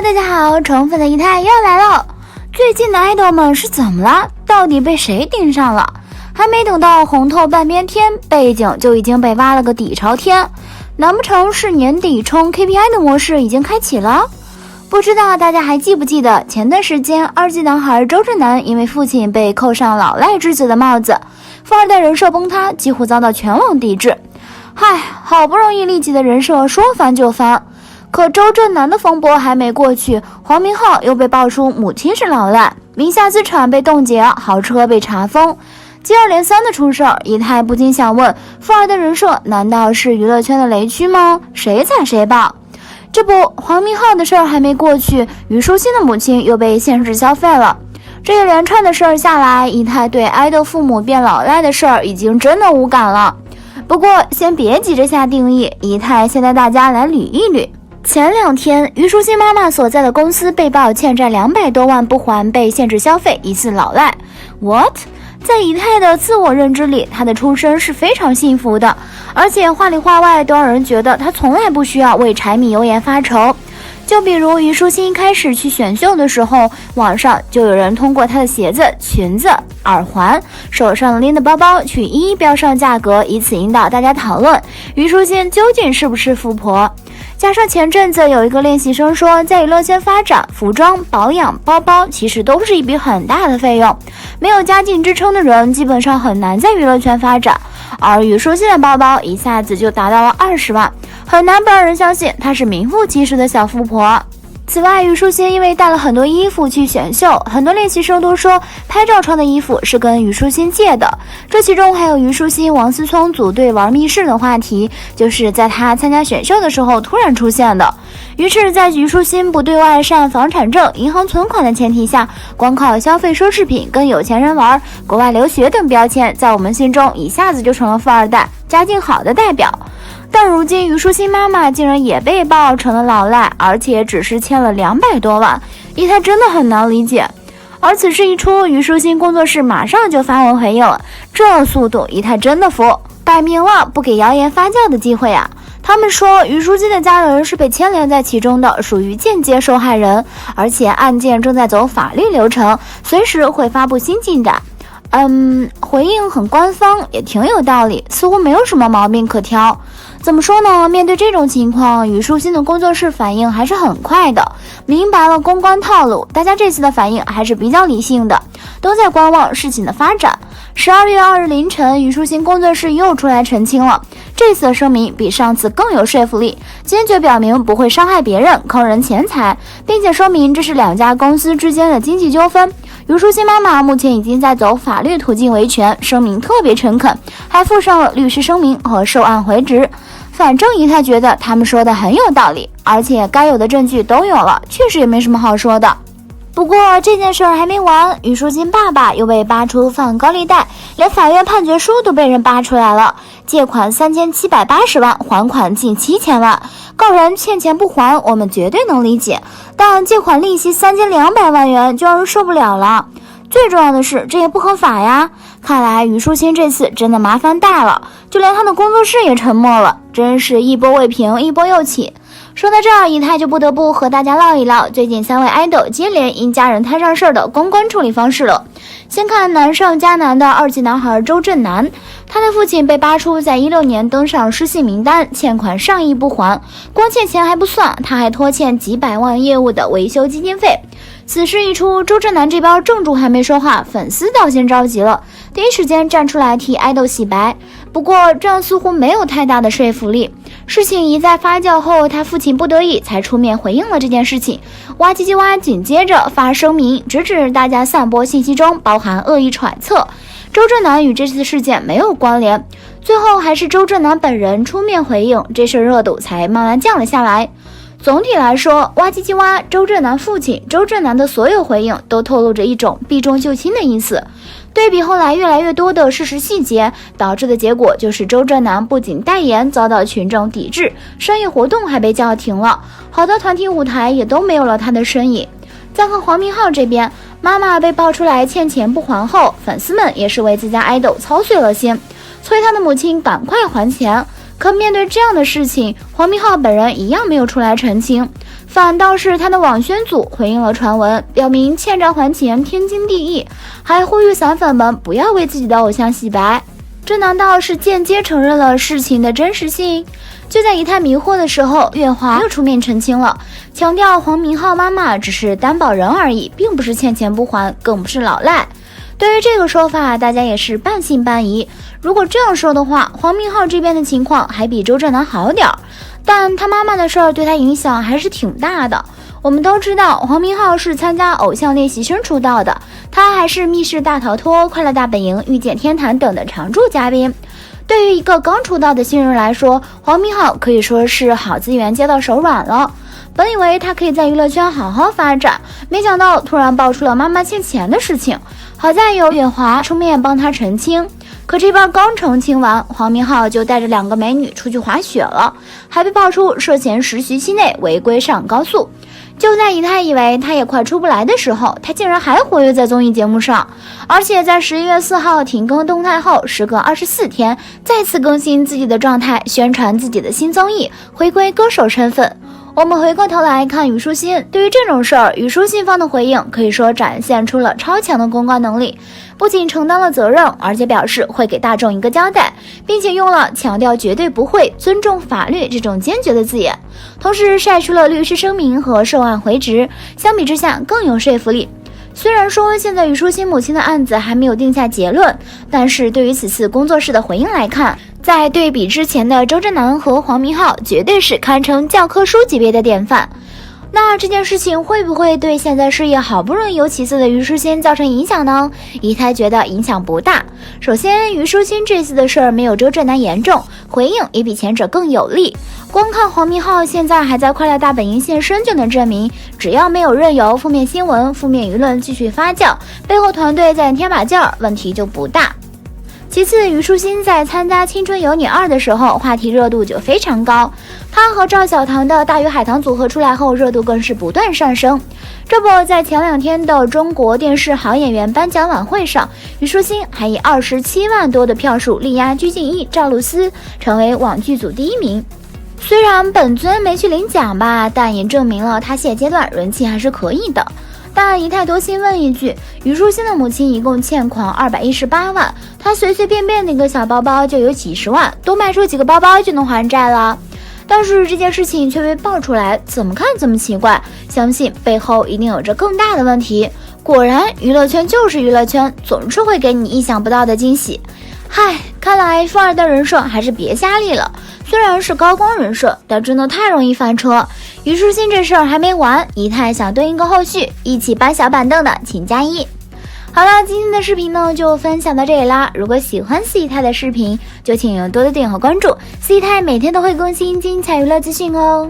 大家好，宠粉的仪态又来了。最近的爱豆们是怎么了？到底被谁盯上了？还没等到红透半边天，背景就已经被挖了个底朝天。难不成是年底冲 KPI 的模式已经开启了？不知道大家还记不记得前段时间二季男孩周震南因为父亲被扣上老赖之子的帽子，富二代人设崩塌，几乎遭到全网抵制。嗨，好不容易立起的人设说翻就翻。可周震南的风波还没过去，黄明昊又被爆出母亲是老赖，名下资产被冻结，豪车被查封，接二连三的出事儿。仪态不禁想问，富二代人设难道是娱乐圈的雷区吗？谁踩谁爆？这不，黄明昊的事儿还没过去，虞书欣的母亲又被限制消费了。这一连串的事儿下来，仪态对爱豆父母变老赖的事儿已经真的无感了。不过先别急着下定义，仪态先带大家来捋一捋。前2天，虞书欣妈妈所在的公司被曝欠债200多万不还，被限制消费，疑似老赖。What？ 在仪态的自我认知里，她的出身是非常幸福的，而且话里话外都让人觉得她从来不需要为柴米油盐发愁。就比如虞书欣开始去选秀的时候，网上就有人通过她的鞋子、裙子、耳环、手上拎的包包去一一标上价格，以此引导大家讨论虞书欣究竟是不是富婆。加上前阵子有一个练习生说，在娱乐圈发展，服装、保养、包包其实都是一笔很大的费用，没有家境支撑的人基本上很难在娱乐圈发展。而虞书欣的包包一下子就达到了20万，很难不让人相信她是名副其实的小富婆。此外，虞书欣因为带了很多衣服去选秀，很多练习生都说拍照穿的衣服是跟虞书欣借的。这其中还有虞书欣、王思聪组队玩密室的话题，就是在她参加选秀的时候突然出现的。于是在虞书欣不对外晒房产证、银行存款的前提下，光靠消费奢侈品、跟有钱人玩、国外留学等标签，在我们心中一下子就成了富二代、家境好的代表。但如今虞书欣妈妈竟然也被爆成了老赖，而且只是欠了200多万，仪态真的很难理解。而此事一出，虞书欣工作室马上就发文回应了，这速度仪态真的服，摆明了不给谣言发酵的机会啊。他们说虞书欣的家人是被牵连在其中的，属于间接受害人，而且案件正在走法律流程，随时会发布新进展。回应很官方，也挺有道理，似乎没有什么毛病可挑。怎么说呢？面对这种情况，虞书欣的工作室反应还是很快的，明白了公关套路，大家这次的反应还是比较理性的，都在观望事情的发展。12月2日凌晨，虞书欣工作室又出来澄清了，这次的声明比上次更有说服力，坚决表明不会伤害别人、坑人钱财，并且说明这是2家公司之间的经济纠纷。虞书欣妈妈目前已经在走法律途径维权，声明特别诚恳，还附上了律师声明和受案回执。反正仪态觉得他们说的很有道理，而且该有的证据都有了，确实也没什么好说的。不过这件事儿还没完，虞书欣爸爸又被扒出放高利贷，连法院判决书都被人扒出来了，借款3780万，还款近7000万。告人欠钱不还，我们绝对能理解，但借款利息3200万元就让人受不了了。最重要的是，这也不合法呀。看来虞书欣这次真的麻烦大了，就连他的工作室也沉默了，真是一波未平，一波又起。说到这儿，仪态就不得不和大家唠一唠最近3位爱豆接连因家人摊上事儿的公关处理方式了。先看难上加难的2季男孩周震南，他的父亲被扒出在16年登上失信名单，欠款上亿不还，光欠钱还不算，他还拖欠几百万业务的维修基金费。此事一出，周震南这边正主还没说话，粉丝倒先着急了，第一时间站出来替爱豆洗白。不过这样似乎没有太大的说服力。事情一再发酵后，他父亲不得已才出面回应了这件事情。哇唧唧哇紧接着发声明，直指大家散播信息中包含恶意揣测，周震南与这次事件没有关联。最后还是周震南本人出面回应，这事热度才慢慢降了下来。总体来说，哇唧唧哇周震南父亲周震南的所有回应都透露着一种避重就轻的意思。对比后来越来越多的事实细节，导致的结果就是周震南不仅代言遭到群众抵制，商业活动还被叫停了，好的团体舞台也都没有了他的身影。再看黄明昊这边，妈妈被爆出来欠钱不还后，粉丝们也是为自家爱豆操碎了心，催他的母亲赶快还钱。可面对这样的事情，黄明昊本人一样没有出来澄清。反倒是他的网宣组回应了传闻，表明欠债还钱天经地义，还呼吁散粉们不要为自己的偶像洗白。这难道是间接承认了事情的真实性？就在仪态迷惑的时候，月华又出面澄清了，强调黄明昊妈妈只是担保人而已，并不是欠钱不还，更不是老赖。对于这个说法，大家也是半信半疑。如果这样说的话，黄明昊这边的情况还比周震南好点儿，但他妈妈的事儿对他影响还是挺大的。我们都知道黄明昊是参加偶像练习生出道的，他还是密室大逃脱、快乐大本营、遇见天坛等的常驻嘉宾。对于一个刚出道的新人来说，黄明昊可以说是好资源接到手软了。本以为他可以在娱乐圈好好发展，没想到突然爆出了妈妈欠钱的事情。好在有月华出面帮他澄清，可这边刚澄清完，黄明昊就带着2个美女出去滑雪了，还被爆出涉嫌实习期内违规上高速。就在仪态以为他也快出不来的时候，他竟然还活跃在综艺节目上，而且在11月4号停更动态后，时隔24天再次更新自己的状态，宣传自己的新综艺，回归歌手身份。我们回过头来看虞书欣，对于这种事儿，虞书欣方的回应可以说展现出了超强的公关能力，不仅承担了责任，而且表示会给大众一个交代，并且用了强调绝对不会、尊重法律这种坚决的字眼，同时晒出了律师声明和受案回执，相比之下更有说服力。虽然说现在虞书欣母亲的案子还没有定下结论，但是对于此次工作室的回应来看，在对比之前的周震南和黄明昊，绝对是堪称教科书级别的典范。那这件事情会不会对现在事业好不容易有起色的虞书欣造成影响呢？仪态觉得影响不大。首先，虞书欣这次的事儿没有周震南严重，回应也比前者更有力。光看黄明昊现在还在快乐大本营现身，就能证明，只要没有任由负面新闻、负面舆论继续发酵，背后团队在添把劲儿，问题就不大。其次，虞书欣在参加《青春有你2》的时候，话题热度就非常高。她和赵小棠的大鱼海棠组合出来后，热度更是不断上升。这不，在前2天的中国电视好演员颁奖晚会上，虞书欣还以27万多的票数力压鞠婧祎、赵露思，成为网剧组第1名。虽然本尊没去领奖吧，但也证明了她现阶段人气还是可以的。但仪态多心问一句，虞书欣的母亲一共欠款218万，她随随便便的一个小包包就有几十万，多卖出几个包包就能还债了。但是这件事情却被爆出来，怎么看怎么奇怪，相信背后一定有着更大的问题。果然，娱乐圈就是娱乐圈，总是会给你意想不到的惊喜。嗨，看来富二代人设还是别瞎立了。虽然是高光人设，但真的太容易翻车。虞书欣这事儿还没完，仪态想蹲一个后续，一起搬小板凳的请加1。好了，今天的视频呢就分享到这里啦。如果喜欢四姨太的视频，就请多多点和关注，四姨太每天都会更新精彩娱乐资讯哦。